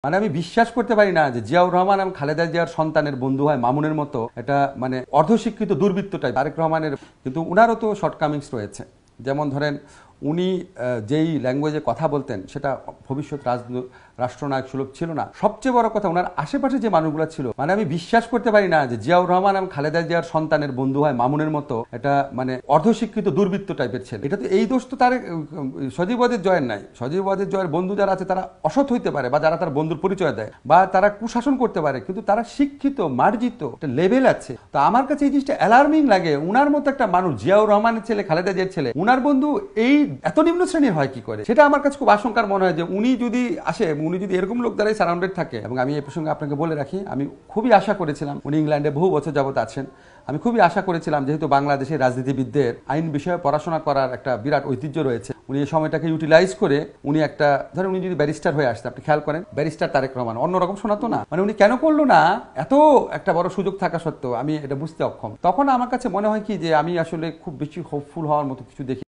মানে আমি বিশ্বাস করতে পারি না যে জিয়াউর রহমান এবং খালেদা জিয়ার সন্তানের বন্ধু হয় মামুনের মতো। এটা মানে অর্ধশিক্ষিত দুর্বৃত্ত টাইপ তারেক রহমানের, কিন্তু উনারও তো শর্টকামিংস রয়েছে। যেমন ধরেন উনি যেই ল্যাঙ্গুয়েজে কথা বলতেন সেটা ভবিষ্যৎ রাষ্ট্রনায়ক সুলভ ছিল না। সবচেয়ে বড় কথা, ওনার আশেপাশে যে মানুষগুলো ছিল, মানে আমি বিশ্বাস করতে পারি না যে জিয়াউর রহমান এবং খালেদা জিয়ার সন্তানের বন্ধু হয় মামুনের মতো। এটা মানে অর্ধশিক্ষিত দুর্বৃত্ত টাইপের ছেলে। এটা তো এই দোষ তো তার সজীব ওয়াজেদ জয়ের নাই। সজীব ওয়াজেদ জয়ের বন্ধু যারা আছে তারা অসৎ হইতে পারে, বা যারা তার বন্ধুর পরিচয় দেয়, বা তারা কুশাসন করতে পারে, কিন্তু তারা শিক্ষিত মার্জিত একটা লেভেল আছে। তো আমার কাছে এই জিনিসটা অ্যালার্মিং লাগে। উনার মতো একটা মানুষ, জিয়াউর রহমানের ছেলে, খালেদা জিয়ার ছেলে, উনার বন্ধু এই এত নিম্ন শ্রেণীর হয় কি করে? সেটা আমার কাছে খুব আশঙ্কার মনে হয় যে উনি যদি আসে, উনি যদি এরকম লোক দ্বারাই সারাউন্ডেড থাকে। এবং আমি এই প্রসঙ্গে আপনাকে বলে রাখি, আমি খুবই আশা করেছিলাম, উনি ইংল্যান্ডে বহু বছর যাবত আছেন, আমি খুবই আশা করেছিলাম, যেহেতু বাংলাদেশের রাজনীতিবিদদের আইন বিষয়ে পড়াশোনা করার একটা বিরাট ঐতিহ্য রয়েছে, উনি এই সময়টাকে ইউটিলাইজ করে উনি একটা, ধরেন উনি যদি ব্যারিস্টার হয়ে আসতে, আপনি খেয়াল করেন ব্যারিস্টার তারেক রহমান অন্যরকম শোনাতো না? মানে উনি কেন করলো না? এত একটা বড় সুযোগ থাকা সত্ত্বেও আমি এটা বুঝতে অক্ষম। তখন আমার কাছে মনে হয় কি যে আমি আসলে খুব বেশি হোপফুল হওয়ার মতো কিছু দেখি।